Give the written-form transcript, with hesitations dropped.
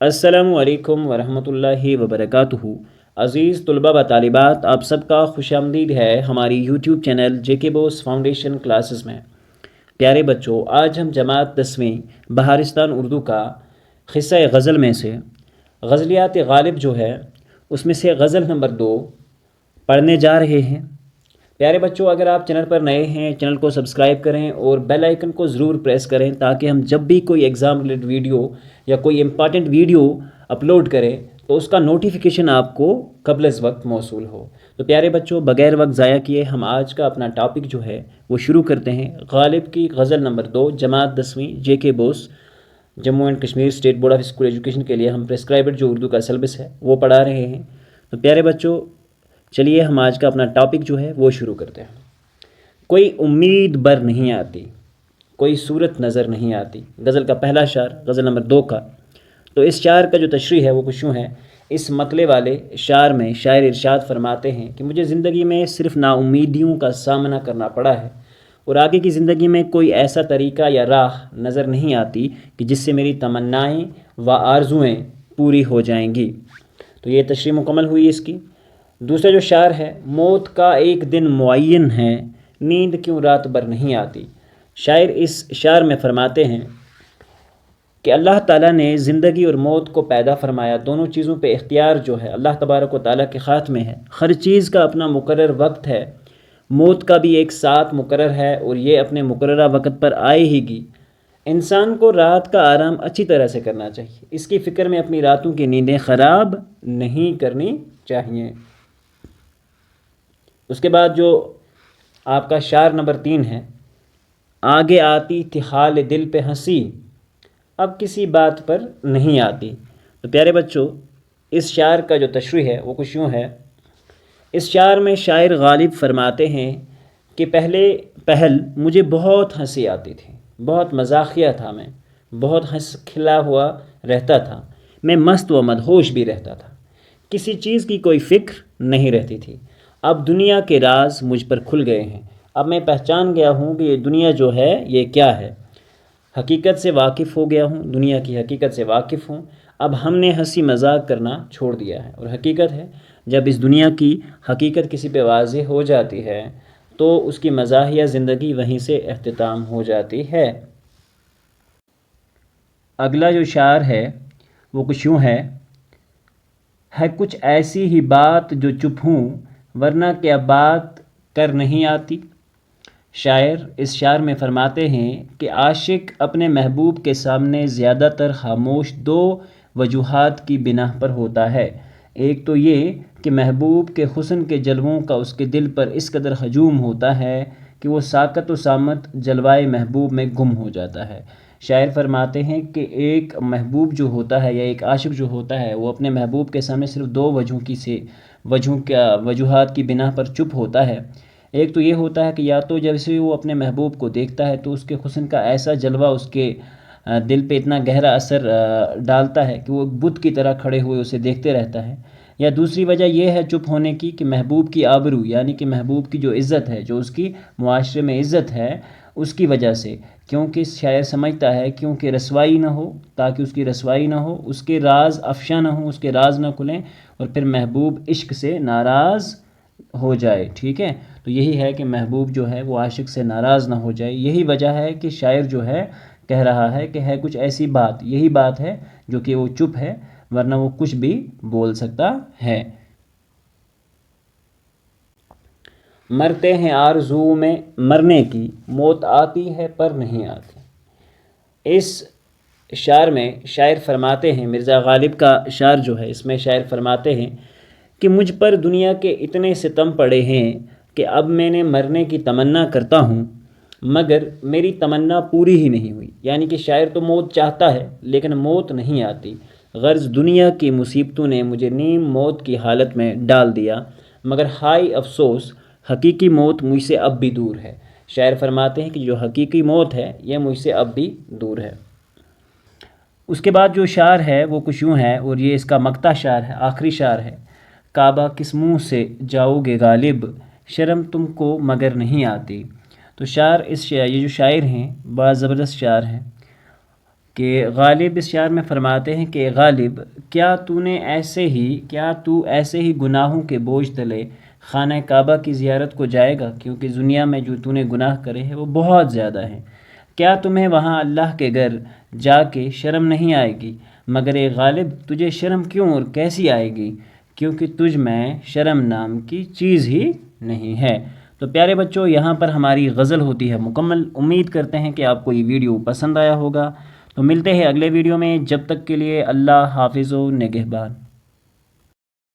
السلام علیکم ورحمۃ اللہ وبرکاتہ۔ عزیز طلباء و طالبات، آپ سب کا خوش آمدید ہے ہماری یوٹیوب چینل جے کے بوس فاؤنڈیشن کلاسز میں۔ پیارے بچوں، آج ہم جماعت 10ویں بہارستان اردو کا قصہ غزل میں سے غزلیات غالب جو ہے اس میں سے غزل نمبر 2 پڑھنے جا رہے ہیں۔ پیارے بچوں، اگر آپ چینل پر نئے ہیں چینل کو سبسکرائب کریں اور بیل آئیکن کو ضرور پریس کریں تاکہ ہم جب بھی کوئی ایگزام ریلیٹڈ ویڈیو یا کوئی امپارٹنٹ ویڈیو اپلوڈ کریں تو اس کا نوٹیفیکیشن آپ کو قبل از وقت موصول ہو۔ تو پیارے بچوں، بغیر وقت ضائع کیے ہم آج کا اپنا ٹاپک جو ہے وہ شروع کرتے ہیں۔ غالب کی غزل نمبر 2 جماعت 10ویں J K BOSE Jammu and Kashmir state board of school education کے لیے ہم پرسکرائبڈ جو اردو کا سلیبس ہے وہ پڑھا رہے ہیں۔ تو پیارے بچوں، چلیے ہم آج کا اپنا ٹاپک جو ہے وہ شروع کرتے ہیں۔ کوئی امید بر نہیں آتی، کوئی صورت نظر نہیں آتی، غزل کا پہلا شعر غزل نمبر 2 کا۔ تو اس شعر کا جو تشریح ہے وہ کچھ یوں ہے۔ اس مطلع والے شعر میں شاعر ارشاد فرماتے ہیں کہ مجھے زندگی میں صرف نا امیدیوں کا سامنا کرنا پڑا ہے اور آگے کی زندگی میں کوئی ایسا طریقہ یا راہ نظر نہیں آتی کہ جس سے میری تمنائیں و آرزوئیں پوری ہو جائیں گی۔ تو یہ تشریح مکمل ہوئی اس کی۔ دوسرا جو شعر ہے، موت کا ایک دن معین ہے، نیند کیوں رات بھر نہیں آتی۔ شاعر اس شعر میں فرماتے ہیں کہ اللہ تعالیٰ نے زندگی اور موت کو پیدا فرمایا، دونوں چیزوں پہ اختیار جو ہے اللہ تبارک و تعالیٰ کے ہاتھ میں ہے۔ ہر چیز کا اپنا مقرر وقت ہے، موت کا بھی ایک ساتھ مقرر ہے اور یہ اپنے مقررہ وقت پر آئے ہی گی۔ انسان کو رات کا آرام اچھی طرح سے کرنا چاہیے، اس کی فکر میں اپنی راتوں کی نیندیں خراب نہیں کرنی چاہیے۔ اس کے بعد جو آپ کا شعر نمبر 3 ہے، آگے آتی تھی حال دل پہ ہنسی، اب کسی بات پر نہیں آتی۔ تو پیارے بچوں، اس شعر کا جو تشریح ہے وہ کچھ یوں ہے۔ اس شعر میں شاعر غالب فرماتے ہیں کہ پہل مجھے بہت ہنسی آتی تھی، بہت مزاحیہ تھا، میں بہت ہنس کھلا ہوا رہتا تھا، میں مست و مدہوش بھی رہتا تھا، کسی چیز کی کوئی فکر نہیں رہتی تھی۔ اب دنیا کے راز مجھ پر کھل گئے ہیں، اب میں پہچان گیا ہوں کہ یہ دنیا جو ہے یہ کیا ہے، حقیقت سے واقف ہو گیا ہوں، دنیا کی حقیقت سے واقف ہوں۔ اب ہم نے ہنسی مذاق کرنا چھوڑ دیا ہے اور حقیقت ہے جب اس دنیا کی حقیقت کسی پہ واضح ہو جاتی ہے تو اس کی مزاحیہ زندگی وہیں سے اختتام ہو جاتی ہے۔ اگلا جو شعر ہے وہ کچھ یوں ہے کچھ ایسی ہی بات جو چپ ہوں ورنہ کیا بات کر نہیں آتی۔ شاعر اس شعر میں فرماتے ہیں کہ عاشق اپنے محبوب کے سامنے زیادہ تر خاموش 2 وجوہات کی بنا پر ہوتا ہے۔ ایک تو یہ کہ محبوب کے حسن کے جلووں کا اس کے دل پر اس قدر ہجوم ہوتا ہے کہ وہ ساکت و سامت جلوائے محبوب میں گم ہو جاتا ہے۔ شاعر فرماتے ہیں کہ ایک محبوب جو ہوتا ہے یا ایک عاشق جو ہوتا ہے وہ اپنے محبوب کے سامنے صرف 2 وجوہات کی بنا پر چپ ہوتا ہے۔ ایک تو یہ ہوتا ہے کہ یا تو جب سے وہ اپنے محبوب کو دیکھتا ہے تو اس کے حسن کا ایسا جلوہ اس کے دل پہ اتنا گہرا اثر ڈالتا ہے کہ وہ بت کی طرح کھڑے ہوئے اسے دیکھتے رہتا ہے، یا دوسری وجہ یہ ہے چپ ہونے کی کہ محبوب کی آبرو یعنی کہ محبوب کی جو عزت ہے، جو اس کی معاشرے میں عزت ہے، اس کی وجہ سے، کیونکہ شاعر سمجھتا ہے کیونکہ رسوائی نہ ہو، تاکہ اس کی رسوائی نہ ہو، اس کے راز افشا نہ ہوں، اس کے راز نہ کھلیں اور پھر محبوب عشق سے ناراض ہو جائے۔ ٹھیک ہے، تو یہی ہے کہ محبوب جو ہے وہ عاشق سے ناراض نہ ہو جائے۔ یہی وجہ ہے کہ شاعر جو ہے کہہ رہا ہے کہ ہے کچھ ایسی بات، یہی بات ہے جو کہ وہ چپ ہے ورنہ وہ کچھ بھی بول سکتا ہے۔ مرتے ہیں آرزو میں مرنے کی، موت آتی ہے پر نہیں آتی۔ اس شعر میں شاعر فرماتے ہیں، مرزا غالب کا شعر جو ہے اس میں شاعر فرماتے ہیں کہ مجھ پر دنیا کے اتنے ستم پڑے ہیں کہ اب میں نے مرنے کی تمنا کرتا ہوں مگر میری تمنا پوری ہی نہیں ہوئی۔ یعنی کہ شاعر تو موت چاہتا ہے لیکن موت نہیں آتی، غرض دنیا کی مصیبتوں نے مجھے نیم موت کی حالت میں ڈال دیا، مگر ہائے افسوس حقیقی موت مجھ سے اب بھی دور ہے۔ شاعر فرماتے ہیں کہ جو حقیقی موت ہے یہ مجھ سے اب بھی دور ہے۔ اس کے بعد جو شعر ہے وہ کچھ یوں ہے اور یہ اس کا مقطع شعر ہے، آخری شعر ہے۔ کعبہ کس منہ سے جاؤ گے غالب، شرم تم کو مگر نہیں آتی۔ تو یہ جو شاعر ہیں بڑا زبردست شعر ہے کہ غالب اس شعر میں فرماتے ہیں کہ غالب کیا تو ایسے ہی گناہوں کے بوجھ تلے خانہ کعبہ کی زیارت کو جائے گا، کیونکہ دنیا میں جو تو نے گناہ کرے ہیں وہ بہت زیادہ ہیں۔ کیا تمہیں وہاں اللہ کے گھر جا کے شرم نہیں آئے گی؟ مگر اے غالب تجھے شرم کیوں اور کیسی آئے گی، کیونکہ تجھ میں شرم نام کی چیز ہی نہیں ہے۔ تو پیارے بچوں، یہاں پر ہماری غزل ہوتی ہے مکمل۔ امید کرتے ہیں کہ آپ کو یہ ویڈیو پسند آیا ہوگا۔ تو ملتے ہیں اگلے ویڈیو میں، جب تک کے لیے اللہ حافظ و نگہبان۔